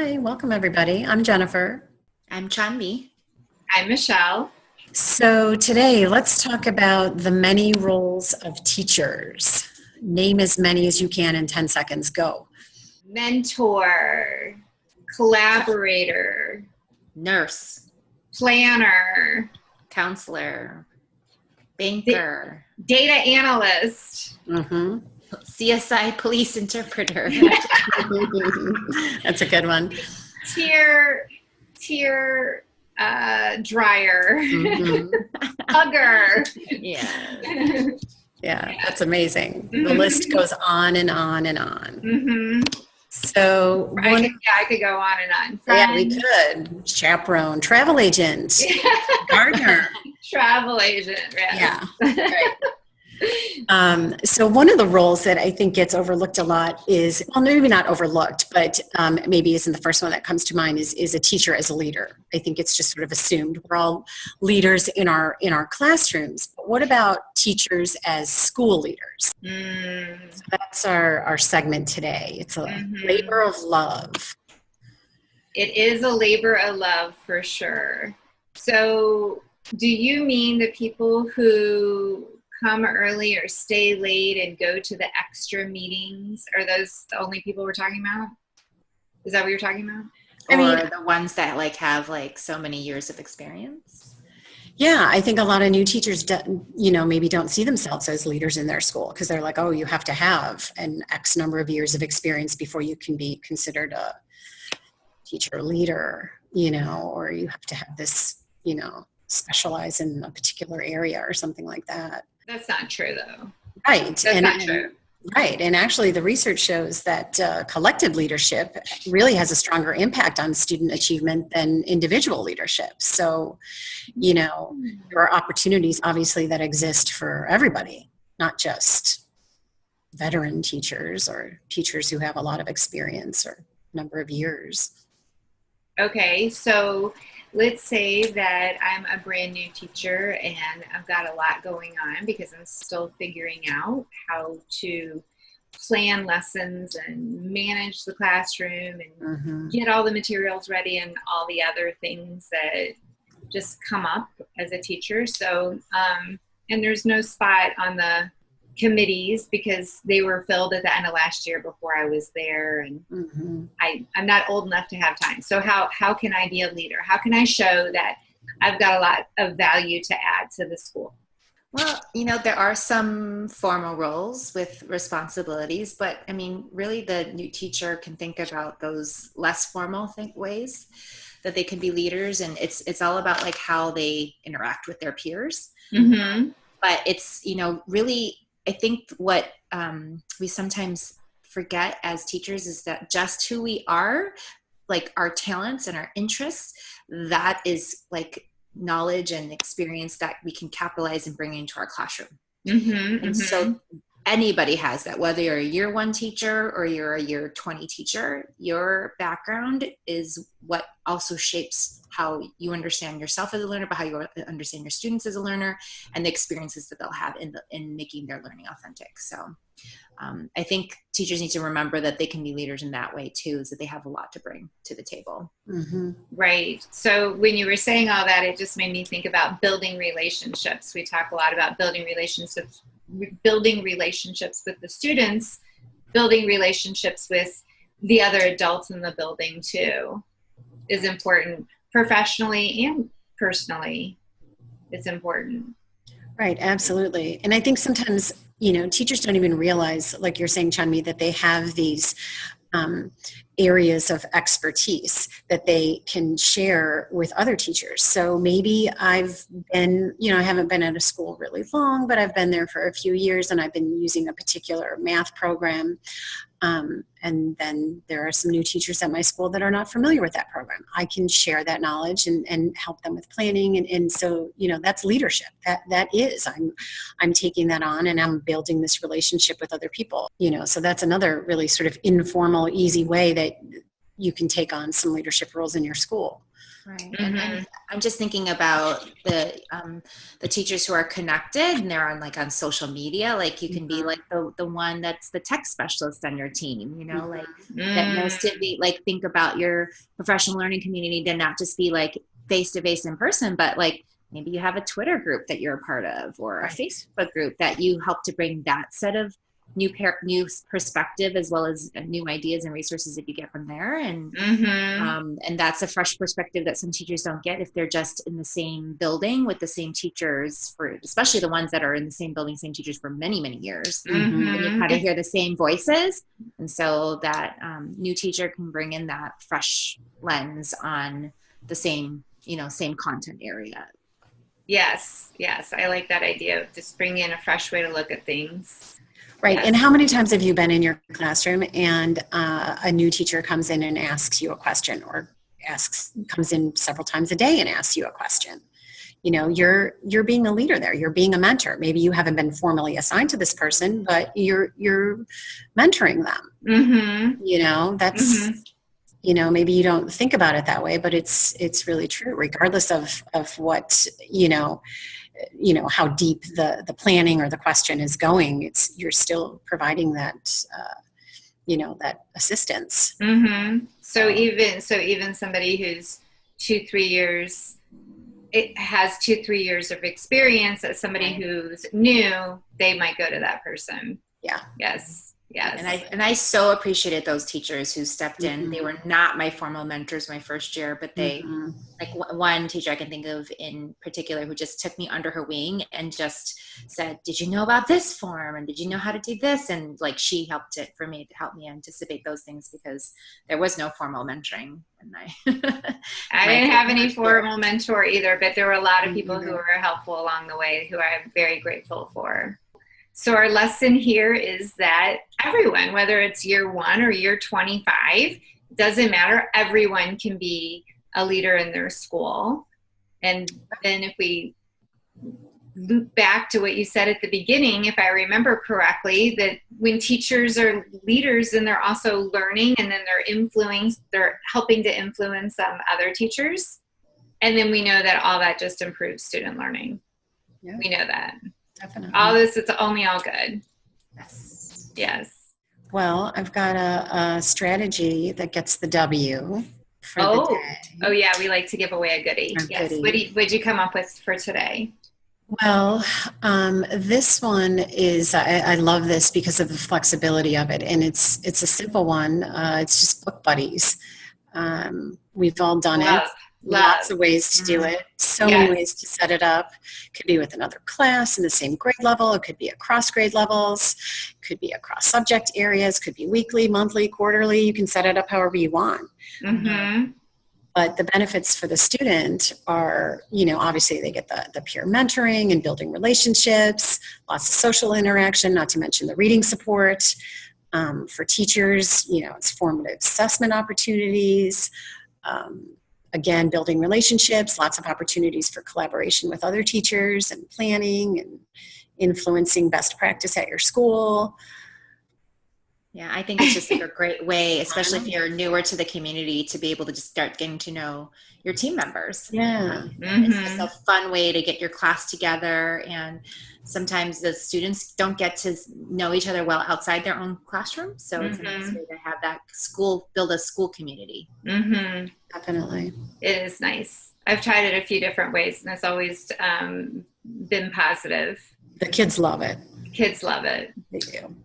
Hi, welcome everybody. I'm Jennifer. I'm Chanmi. I'm Michelle. So today, let's talk about the many roles of teachers. Name as many as you can in 10 seconds. Go. Mentor, collaborator, Nurse, planner, counselor, banker, data analyst. CSI police interpreter. That's a good one. Tier dryer, hugger. Yeah. Yeah, that's amazing. The list goes on and on and on. Mm-hmm. So I could go on and on. Yeah, we could. Chaperone, travel agent, gardener. Travel agent, right? Yeah. Right. So one of the roles that I think gets overlooked a lot is, well, maybe not overlooked, but maybe isn't the first one that comes to mind is a teacher as a leader. I think it's just sort of assumed we're all leaders in our classrooms. But what about teachers as school leaders? So that's our segment today. It's a labor of love. It is a labor of love for sure. So do you mean the people who come early or stay late and go to the extra meetings? Are those the only people we're talking about? Is that what you're talking about? Or the ones that have so many years of experience? Yeah, I think a lot of new teachers, maybe don't see themselves as leaders in their school because they're like, oh, you have to have an X number of years of experience before you can be considered a teacher leader, or you have to have this, specialize in a particular area or something like that. That's not true, though. Right. That's not true. Right. And actually, the research shows that collective leadership really has a stronger impact on student achievement than individual leadership. So, there are opportunities, obviously, that exist for everybody, not just veteran teachers or teachers who have a lot of experience or number of years. Okay. So let's say that I'm a brand new teacher and I've got a lot going on because I'm still figuring out how to plan lessons and manage the classroom and get all the materials ready and all the other things that just come up as a teacher. So, and there's no spot on the committees because they were filled at the end of last year before I was there, and I'm not old enough to have time. So how can I be a leader? How can I show that I've got a lot of value to add to the school? Well, there are some formal roles with responsibilities, but really the new teacher can think about those less formal ways that they can be leaders, and it's all about how they interact with their peers. But it's really, I think what we sometimes forget as teachers is that just who we are, our talents and our interests, that is knowledge and experience that we can capitalize and bring into our classroom. So anybody has that, whether you're a year 1 teacher or you're a year 20 teacher. Your background is what also shapes how you understand yourself as a learner, but how you understand your students as a learner, and the experiences that they'll have in making their learning authentic. So I think teachers need to remember that they can be leaders in that way too, is that they have a lot to bring to the table. Right. So when you were saying all that, it just made me think about building relationships. We talk a lot about building relationships with the students, building relationships with the other adults in the building too is important. Professionally and personally, it's important. Right, absolutely. And I think sometimes, teachers don't even realize, like you're saying, Chanmi, that they have these areas of expertise that they can share with other teachers. So maybe I've been, I haven't been at a school really long, but I've been there for a few years and I've been using a particular math program. And then there are some new teachers at my school that are not familiar with that program. I can share that knowledge and help them with planning. And so, that's leadership. That is, I'm taking that on and I'm building this relationship with other people, so that's another really sort of informal, easy way that, you can take on some leadership roles in your school. Right. And I'm just thinking about the teachers who are connected and they're on social media. Like you can be like the one that's the tech specialist on your team, like that knows to be like, think about your professional learning community to not just be like face-to-face in person, but like maybe you have a Twitter group that you're a part of or a Facebook group that you help to bring that set of new perspective as well as new ideas and resources that you get from there. And that's a fresh perspective that some teachers don't get if they're just in the same building with the same teachers, for especially the ones that are in the same building, same teachers for many, many years. And you kind of hear the same voices. And so that new teacher can bring in that fresh lens on the same content area. Yes. I like that idea of just bringing in a fresh way to look at things. Right. Yes. And how many times have you been in your classroom and a new teacher comes in and asks you a question, or comes in several times a day and asks you a question? You're being a leader there. You're being a mentor. Maybe you haven't been formally assigned to this person, but you're mentoring them. That's, maybe you don't think about it that way, but it's really true, regardless of what, how deep the planning or the question is going. You're still providing that, that assistance. So even somebody who's 2-3 years, it has 2-3 years of experience, as somebody who's new, they might go to that person. Yeah. Yes. And I so appreciated those teachers who stepped in. They were not my formal mentors my first year, but they like one teacher I can think of in particular who just took me under her wing and just said, did you know about this form? And did you know how to do this? And like, she helped it for me to help me anticipate those things because there was no formal mentoring. And I didn't have any formal mentor either, but there were a lot of people who were helpful along the way who I'm very grateful for. So our lesson here is that everyone, whether it's year 1 or year 25, doesn't matter. Everyone can be a leader in their school. And then if we loop back to what you said at the beginning, if I remember correctly, that when teachers are leaders, then they're also learning, and then they're helping to influence other teachers. And then we know that all that just improves student learning. Yeah. We know that. Definitely. All this, it's only all good. Yes. Well, I've got a strategy that gets the W for the day. Oh yeah, we like to give away a goodie. Yes. What'd you come up with for today? Well, this one is, I love this because of the flexibility of it. And it's a simple one. It's just book buddies. We've all done it. Lots of ways to do it. So many ways to set it up. Could be with another class in the same grade level. It could be across grade levels. Could be across subject areas. Could be weekly, monthly, quarterly. You can set it up however you want. But the benefits for the student are, obviously they get the peer mentoring and building relationships, lots of social interaction, not to mention the reading support. For teachers, it's formative assessment opportunities. Again, building relationships, lots of opportunities for collaboration with other teachers and planning and influencing best practice at your school. Yeah, I think it's just like a great way, especially if you're newer to the community, to be able to just start getting to know your team members. Yeah. It's just a fun way to get your class together. And sometimes the students don't get to know each other well outside their own classroom. So it's a nice way to have that build a school community. Definitely. It is nice. I've tried it a few different ways, and it's always been positive. The kids love it. Kids love it. They do.